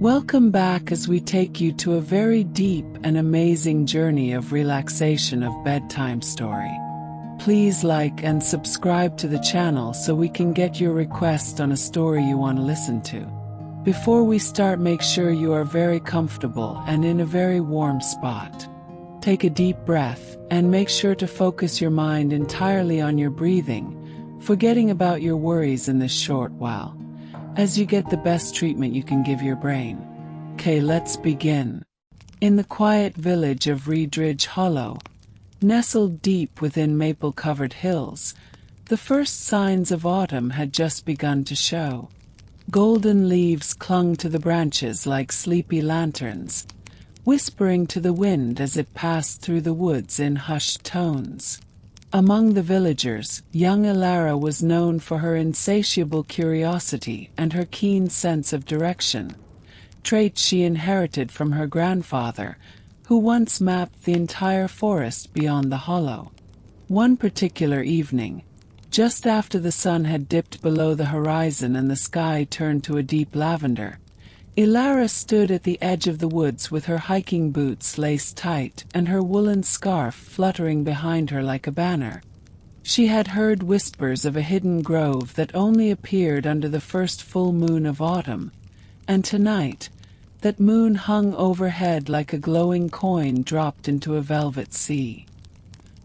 Welcome back as we take you to a very deep and amazing journey of relaxation of bedtime story. Please like and subscribe to the channel so we can get your request on a story you want to listen to. Before we start, make sure you are very comfortable and in a very warm spot. Take a deep breath and make sure to focus your mind entirely on your breathing, forgetting about your worries in this short while, as you get the best treatment you can give your brain. Okay, let's begin. In the quiet village of Redridge Hollow, nestled deep within maple-covered hills, the first signs of autumn had just begun to show. Golden leaves clung to the branches like sleepy lanterns, whispering to the wind as it passed through the woods in hushed tones. Among the villagers, young Elara was known for her insatiable curiosity and her keen sense of direction, traits she inherited from her grandfather, who once mapped the entire forest beyond the hollow. One particular evening, just after the sun had dipped below the horizon and the sky turned to a deep lavender, Elara stood at the edge of the woods with her hiking boots laced tight and her woolen scarf fluttering behind her like a banner. She had heard whispers of a hidden grove that only appeared under the first full moon of autumn, and tonight, that moon hung overhead like a glowing coin dropped into a velvet sea.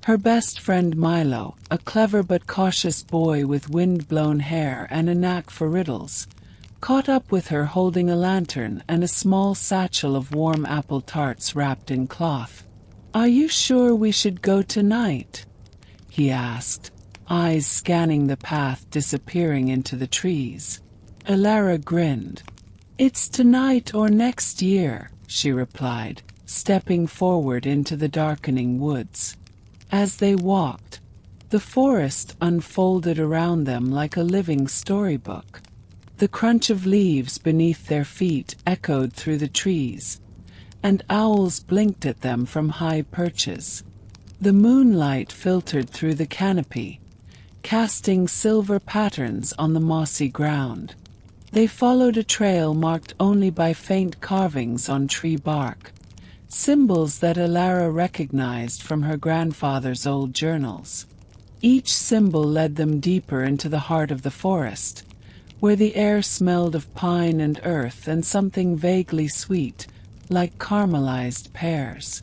Her best friend Milo, a clever but cautious boy with wind-blown hair and a knack for riddles, caught up with her holding a lantern and a small satchel of warm apple tarts wrapped in cloth. "Are you sure we should go tonight?" he asked, eyes scanning the path disappearing into the trees. Elara grinned. "It's tonight or next year," she replied, stepping forward into the darkening woods. As they walked, the forest unfolded around them like a living storybook. The crunch of leaves beneath their feet echoed through the trees, and owls blinked at them from high perches. The moonlight filtered through the canopy, casting silver patterns on the mossy ground. They followed a trail marked only by faint carvings on tree bark, symbols that Elara recognized from her grandfather's old journals. Each symbol led them deeper into the heart of the forest, where the air smelled of pine and earth and something vaguely sweet, like caramelized pears.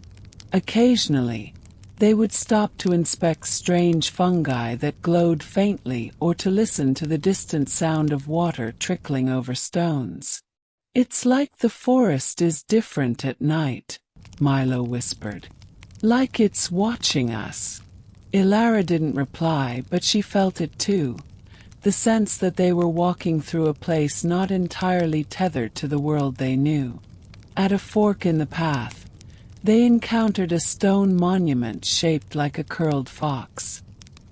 Occasionally, they would stop to inspect strange fungi that glowed faintly or to listen to the distant sound of water trickling over stones. "It's like the forest is different at night," Milo whispered. "Like it's watching us." Elara didn't reply, but she felt it too. The sense that they were walking through a place not entirely tethered to the world they knew. At a fork in the path, they encountered a stone monument shaped like a curled fox.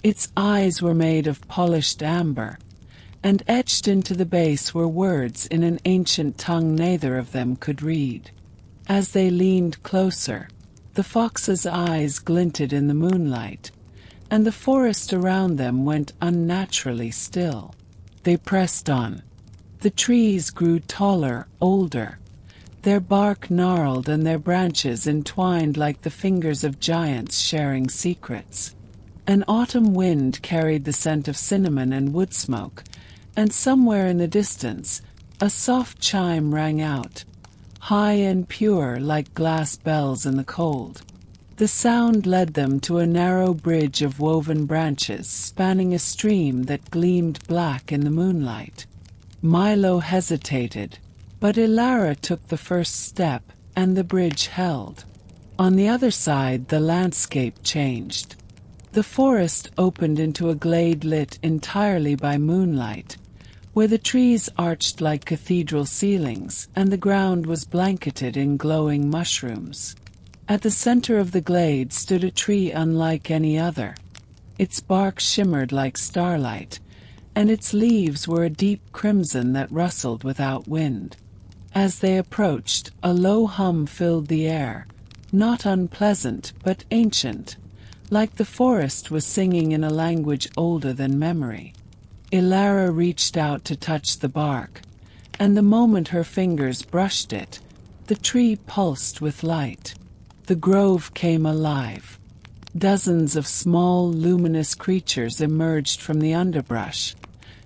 Its eyes were made of polished amber, and etched into the base were words in an ancient tongue neither of them could read. As they leaned closer, the fox's eyes glinted in the moonlight, and the forest around them went unnaturally still. They pressed on. The trees grew taller, older, their bark gnarled and their branches entwined like the fingers of giants sharing secrets. An autumn wind carried the scent of cinnamon and wood smoke, and somewhere in the distance, a soft chime rang out, high and pure like glass bells in the cold. The sound led them to a narrow bridge of woven branches spanning a stream that gleamed black in the moonlight. Milo hesitated, but Elara took the first step, and the bridge held. On the other side, the landscape changed. The forest opened into a glade lit entirely by moonlight, where the trees arched like cathedral ceilings, and the ground was blanketed in glowing mushrooms. At the center of the glade stood a tree unlike any other. Its bark shimmered like starlight, and its leaves were a deep crimson that rustled without wind. As they approached, a low hum filled the air, not unpleasant but ancient, like the forest was singing in a language older than memory. Elara reached out to touch the bark, and the moment her fingers brushed it, the tree pulsed with light. The grove came alive. Dozens of small, luminous creatures emerged from the underbrush,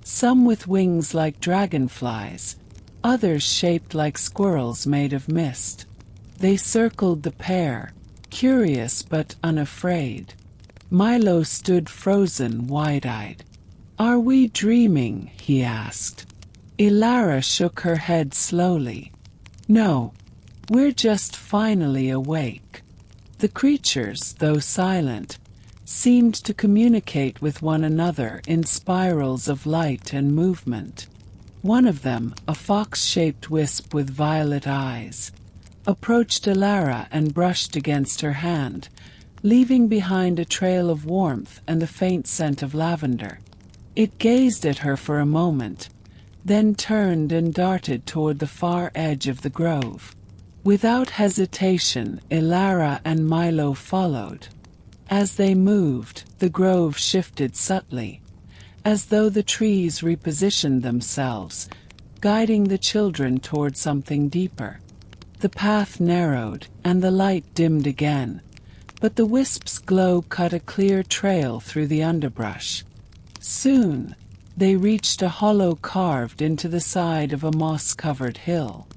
some with wings like dragonflies, others shaped like squirrels made of mist. They circled the pair, curious but unafraid. Milo stood frozen, wide-eyed. "Are we dreaming?" he asked. Elara shook her head slowly. "No, we're just finally awake." The creatures, though silent, seemed to communicate with one another in spirals of light and movement. One of them, a fox-shaped wisp with violet eyes, approached Elara and brushed against her hand, leaving behind a trail of warmth and the faint scent of lavender. It gazed at her for a moment, then turned and darted toward the far edge of the grove. Without hesitation, Elara and Milo followed. As they moved, the grove shifted subtly, as though the trees repositioned themselves, guiding the children toward something deeper. The path narrowed, and the light dimmed again, but the wisp's glow cut a clear trail through the underbrush. Soon, they reached a hollow carved into the side of a moss-covered hill.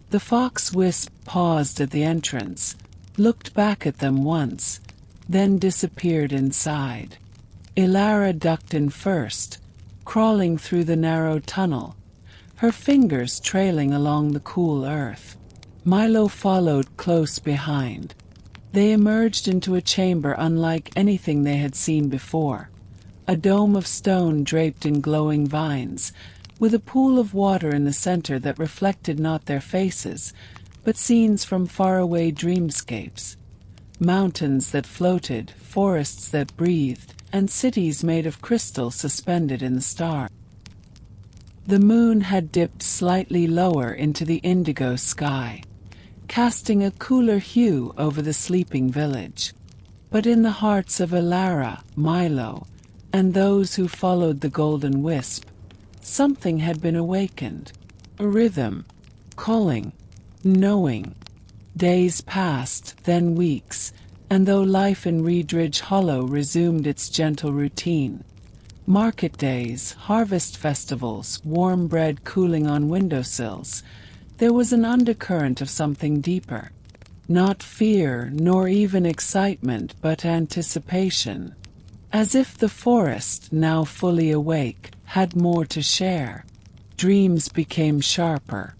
The fox wisp paused at the entrance, looked back at them once, then disappeared inside. Elara ducked in first, crawling through the narrow tunnel, her fingers trailing along the cool earth. Milo followed close behind. They emerged into a chamber unlike anything they had seen before, a dome of stone draped in glowing vines, with a pool of water in the center that reflected not their faces, but scenes from faraway dreamscapes. Mountains that floated, forests that breathed, and cities made of crystal suspended in the stars. The moon had dipped slightly lower into the indigo sky, casting a cooler hue over the sleeping village. But in the hearts of Elara, Milo, and those who followed the golden wisp, something had been awakened. A rhythm, calling, knowing. Days passed, then weeks, and though life in Redridge Hollow resumed its gentle routine, market days, harvest festivals, warm bread cooling on windowsills, there was an undercurrent of something deeper. Not fear, nor even excitement, but anticipation. As if the forest, now fully awake, had more to share. Dreams became sharper.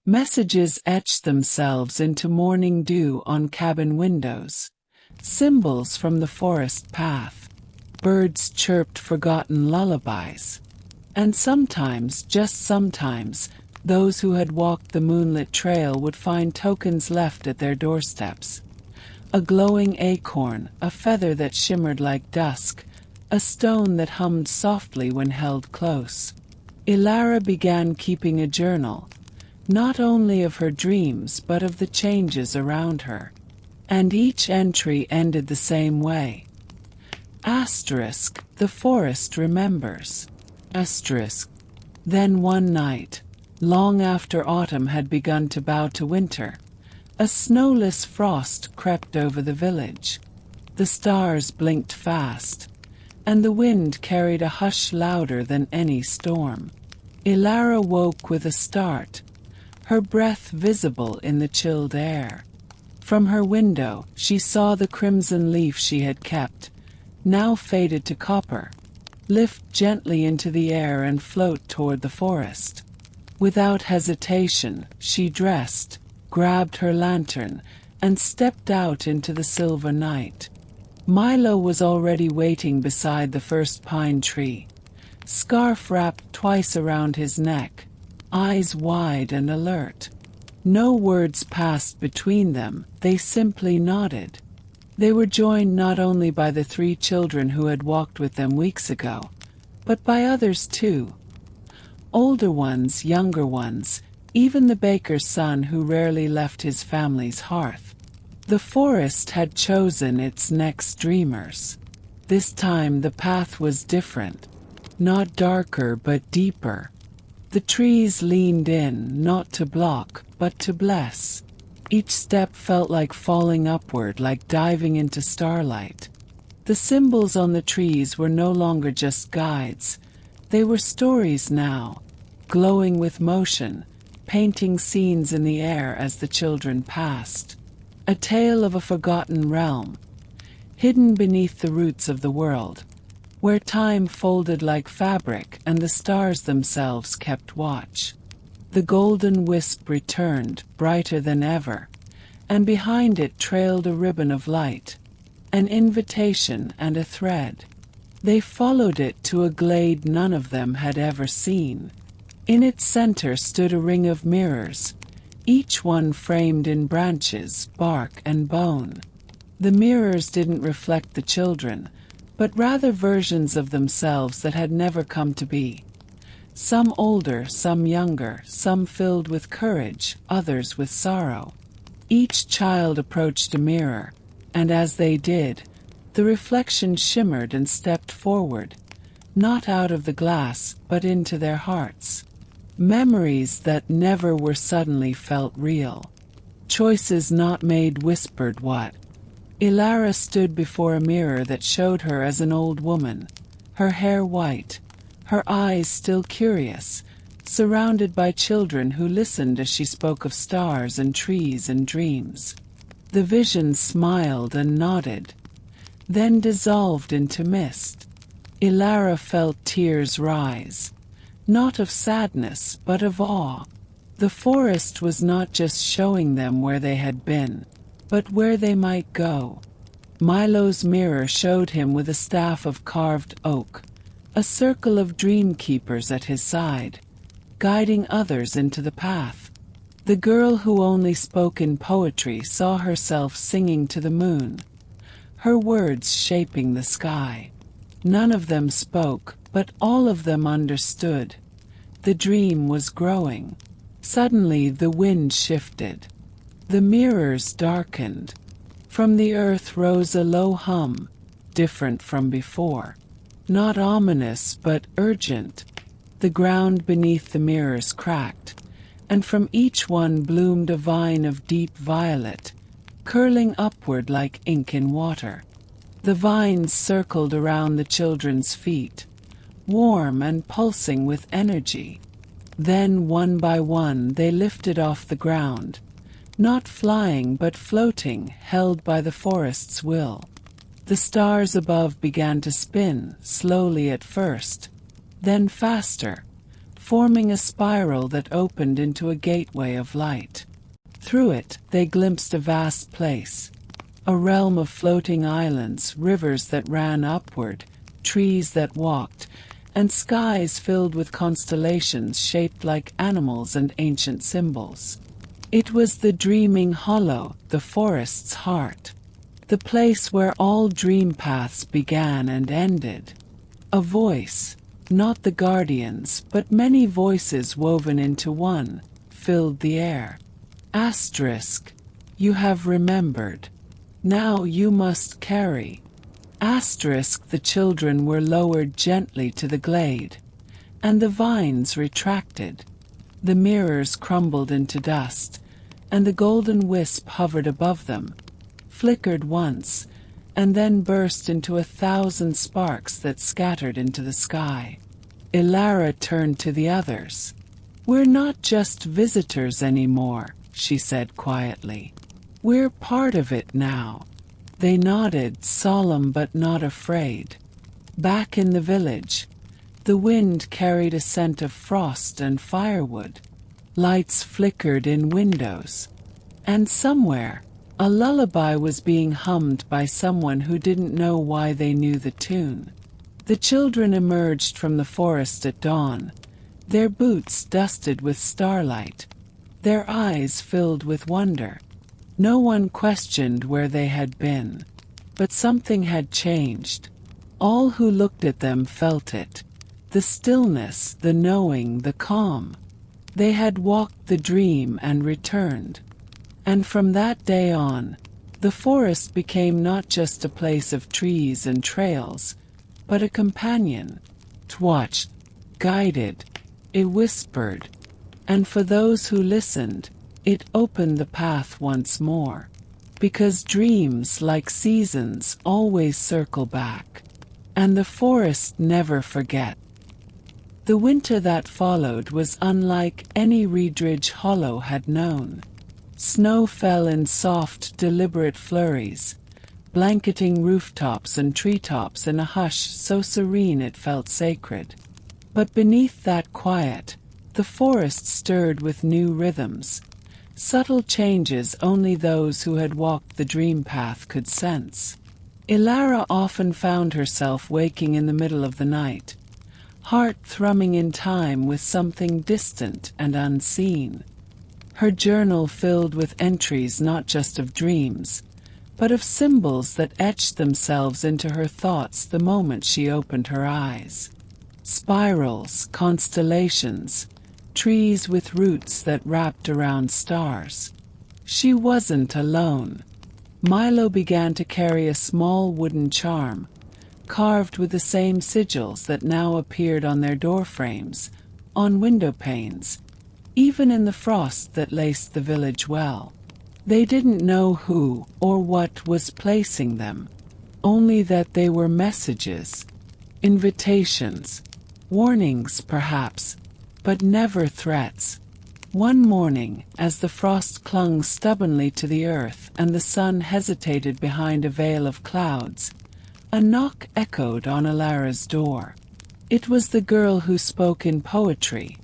Messages etched themselves into morning dew on cabin windows. Symbols from the forest path. Birds chirped forgotten lullabies. And sometimes, just sometimes, those who had walked the moonlit trail would find tokens left at their doorsteps. A glowing acorn, a feather that shimmered like dusk, a stone that hummed softly when held close. Elara began keeping a journal, not only of her dreams but of the changes around her. And each entry ended the same way. Asterisk, the forest remembers. Asterisk. Then one night, long after autumn had begun to bow to winter, a snowless frost crept over the village. The stars blinked fast, and the wind carried a hush louder than any storm. Elara woke with a start, her breath visible in the chilled air. From her window, she saw the crimson leaf she had kept, now faded to copper, lift gently into the air and float toward the forest. Without hesitation, she dressed, grabbed her lantern, and stepped out into the silver night. Milo was already waiting beside the first pine tree, scarf wrapped twice around his neck, eyes wide and alert. No words passed between them, they simply nodded. They were joined not only by the 3 children who had walked with them weeks ago, but by others too. Older ones, younger ones, even the baker's son who rarely left his family's hearth. The forest had chosen its next dreamers. This time the path was different, not darker but deeper. The trees leaned in, not to block, but to bless. Each step felt like falling upward, like diving into starlight. The symbols on the trees were no longer just guides. They were stories now, glowing with motion, painting scenes in the air as the children passed. A tale of a forgotten realm, hidden beneath the roots of the world, where time folded like fabric and the stars themselves kept watch. The golden wisp returned, brighter than ever, and behind it trailed a ribbon of light, an invitation and a thread. They followed it to a glade none of them had ever seen. In its center stood a ring of mirrors, each one framed in branches, bark, and bone. The mirrors didn't reflect the children, but rather versions of themselves that had never come to be. Some older, some younger, some filled with courage, others with sorrow. Each child approached a mirror, and as they did, the reflection shimmered and stepped forward, not out of the glass, but into their hearts. Memories that never were suddenly felt real. Choices not made whispered what. Elara stood before a mirror that showed her as an old woman, her hair white, her eyes still curious, surrounded by children who listened as she spoke of stars and trees and dreams. The vision smiled and nodded, then dissolved into mist. Elara felt tears rise, not of sadness but of awe. The forest was not just showing them where they had been, but where they might go. Milo's mirror showed him with a staff of carved oak, a circle of dream keepers at his side, guiding others into the path. The girl who only spoke in poetry saw herself singing to the moon, her words shaping the sky. None of them spoke, but all of them understood. The dream was growing. Suddenly the wind shifted. The mirrors darkened. From the earth rose a low hum, different from before. Not ominous, but urgent. The ground beneath the mirrors cracked, and from each one bloomed a vine of deep violet, curling upward like ink in water. The vines circled around the children's feet, warm and pulsing with energy. Then, one by one, they lifted off the ground, not flying but floating, held by the forest's will. The stars above began to spin, slowly at first, then faster, forming a spiral that opened into a gateway of light. Through it, they glimpsed a vast place, a realm of floating islands, rivers that ran upward, trees that walked, and skies filled with constellations shaped like animals and ancient symbols. It was the dreaming hollow, the forest's heart, the place where all dream paths began and ended. A voice, not the Guardian's, but many voices woven into one, filled the air. Asterisk, you have remembered. Now you must carry. Asterisk, the children were lowered gently to the glade, and the vines retracted. The mirrors crumbled into dust, and the golden wisp hovered above them, flickered once, and then burst into 1,000 sparks that scattered into the sky. Elara turned to the others. "We're not just visitors anymore," she said quietly. "We're part of it now." They nodded, solemn but not afraid. Back in the village, the wind carried a scent of frost and firewood. Lights flickered in windows. And somewhere, a lullaby was being hummed by someone who didn't know why they knew the tune. The children emerged from the forest at dawn, their boots dusted with starlight, their eyes filled with wonder. No one questioned where they had been, but something had changed. All who looked at them felt it. The stillness, the knowing, the calm. They had walked the dream and returned. And from that day on, the forest became not just a place of trees and trails, but a companion, watched, guided, it whispered, and for those who listened, it opened the path once more. Because dreams, like seasons, always circle back, and the forest never forgets. The winter that followed was unlike any Redridge Hollow had known. Snow fell in soft, deliberate flurries, blanketing rooftops and treetops in a hush so serene it felt sacred. But beneath that quiet, the forest stirred with new rhythms, subtle changes only those who had walked the dream path could sense. Elara often found herself waking in the middle of the night, heart thrumming in time with something distant and unseen. Her journal filled with entries not just of dreams, but of symbols that etched themselves into her thoughts the moment she opened her eyes. Spirals, constellations, trees with roots that wrapped around stars. She wasn't alone. Milo began to carry a small wooden charm, carved with the same sigils that now appeared on their door frames, on window panes, even in the frost that laced the village well. They didn't know who or what was placing them, only that they were messages, invitations, warnings perhaps, but never threats. One morning, as the frost clung stubbornly to the earth and the sun hesitated behind a veil of clouds, a knock echoed on Elara's door. It was the girl who spoke in poetry,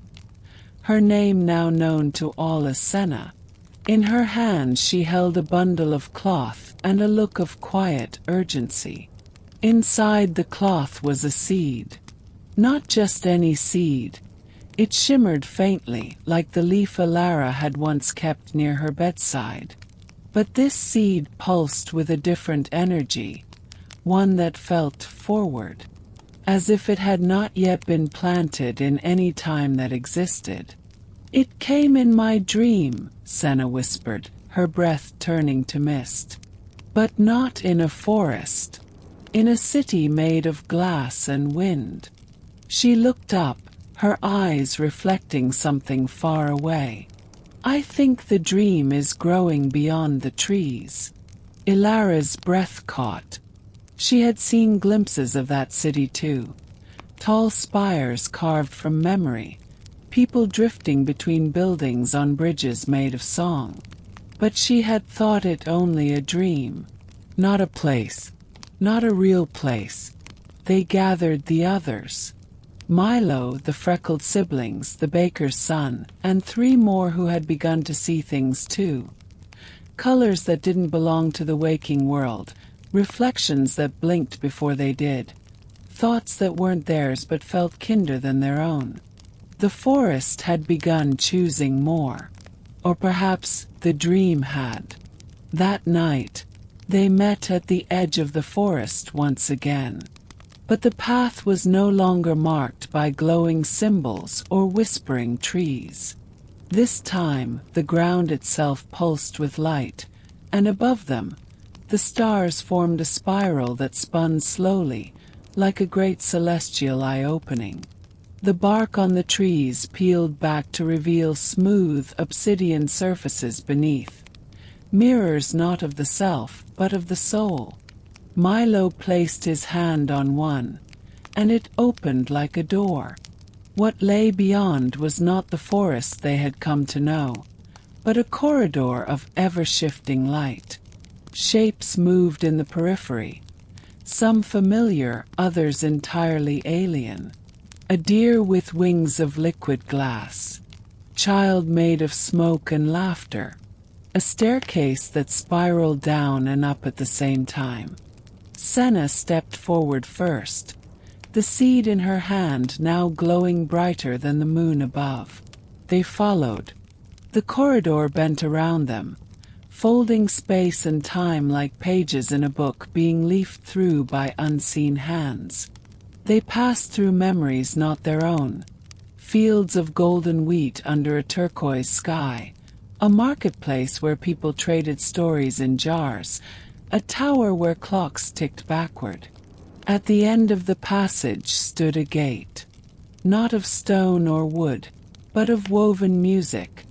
her name now known to all as Senna. In her hand she held a bundle of cloth and a look of quiet urgency. Inside the cloth was a seed. Not just any seed. It shimmered faintly, like the leaf Elara had once kept near her bedside. But this seed pulsed with a different energy, one that felt forward, as if it had not yet been planted in any time that existed. "It came in my dream," Senna whispered, her breath turning to mist. "But not in a forest. In a city made of glass and wind." She looked up, her eyes reflecting something far away. "I think the dream is growing beyond the trees." Elara's breath caught. She had seen glimpses of that city too. Tall spires carved from memory, people drifting between buildings on bridges made of song. But she had thought it only a dream, not a place, not a real place. They gathered the others. Milo, the freckled siblings, the baker's son, and 3 more who had begun to see things too. Colors that didn't belong to the waking world, reflections that blinked before they did, thoughts that weren't theirs but felt kinder than their own. The forest had begun choosing more. Or perhaps the dream had. That night, they met at the edge of the forest once again. But the path was no longer marked by glowing symbols or whispering trees. This time, the ground itself pulsed with light, and above them, the stars formed a spiral that spun slowly, like a great celestial eye-opening. The bark on the trees peeled back to reveal smooth obsidian surfaces beneath, mirrors not of the self, but of the soul. Milo placed his hand on one, and it opened like a door. What lay beyond was not the forest they had come to know, but a corridor of ever-shifting light. Shapes moved in the periphery, some familiar, others entirely alien. A deer with wings of liquid glass, child made of smoke and laughter, a staircase that spiraled down and up at the same time. Senna stepped forward first, the seed in her hand now glowing brighter than the moon above. They followed. The corridor bent around them, folding space and time like pages in a book being leafed through by unseen hands. They passed through memories not their own, fields of golden wheat under a turquoise sky, a marketplace where people traded stories in jars, a tower where clocks ticked backward. At the end of the passage stood a gate. not of stone or wood, but of woven music,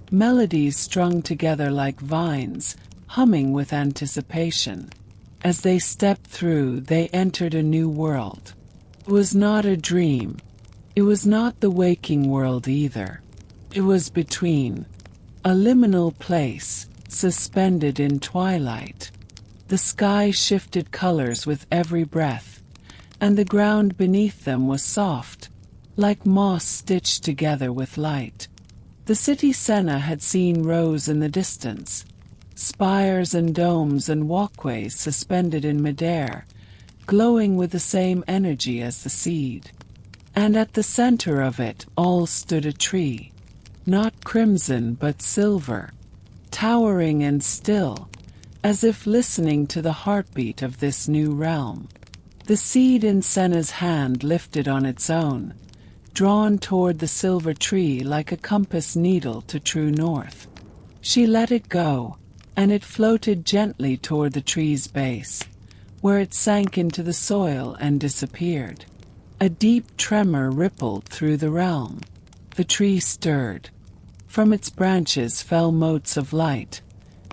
melodies strung together like vines, humming with anticipation. As they stepped through, they entered a new world. It was not a dream. It was not the waking world either. It was between, a liminal place, suspended in twilight. The sky shifted colors with every breath, and the ground beneath them was soft, like moss stitched together with light. The city Senna had seen rose in the distance, spires and domes and walkways suspended in midair, glowing with the same energy as the seed. And at the center of it all stood a tree, not crimson but silver, towering and still, as if listening to the heartbeat of this new realm. The seed in Senna's hand lifted on its own, drawn toward the silver tree like a compass needle to true north. She let it go, and it floated gently toward the tree's base, where it sank into the soil and disappeared. A deep tremor rippled through the realm. The tree stirred. From its branches fell motes of light,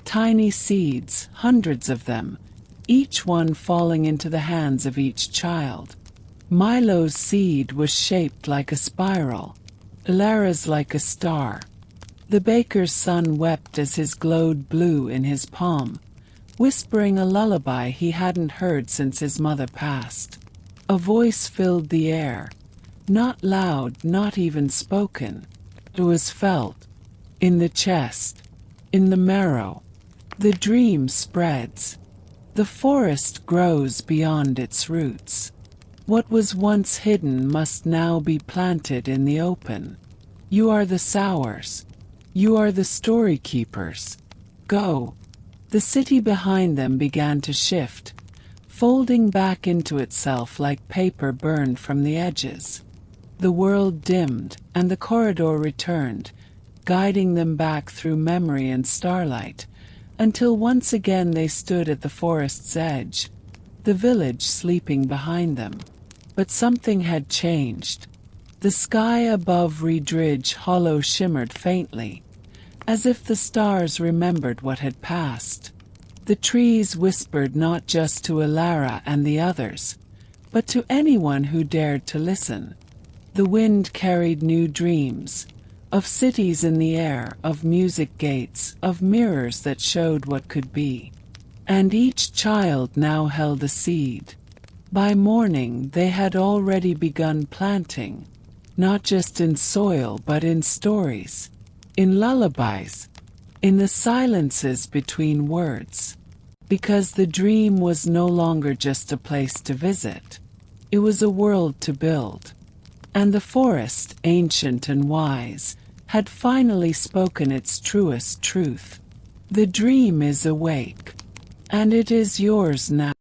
tiny seeds, hundreds of them, each one falling into the hands of each child. Milo's seed was shaped like a spiral, Elara's like a star. The baker's son wept as his glowed blue in his palm, whispering a lullaby he hadn't heard since his mother passed. A voice filled the air, not loud, not even spoken. It was felt, in the chest, in the marrow. The dream spreads. The forest grows beyond its roots. What was once hidden must now be planted in the open. You are the sowers. You are the story keepers. Go. The city behind them began to shift, folding back into itself like paper burned from the edges. The world dimmed, and the corridor returned, guiding them back through memory and starlight, until once again they stood at the forest's edge, the village sleeping behind them. But something had changed. The sky above Redridge Hollow shimmered faintly, as if the stars remembered what had passed. The trees whispered not just to Elara and the others, but to anyone who dared to listen. The wind carried new dreams, of cities in the air, of music gates, of mirrors that showed what could be. And each child now held a seed. By morning they had already begun planting, not just in soil but in stories, in lullabies, in the silences between words. Because the dream was no longer just a place to visit. It was a world to build. And the forest, ancient and wise, had finally spoken its truest truth. The dream is awake, and it is yours now.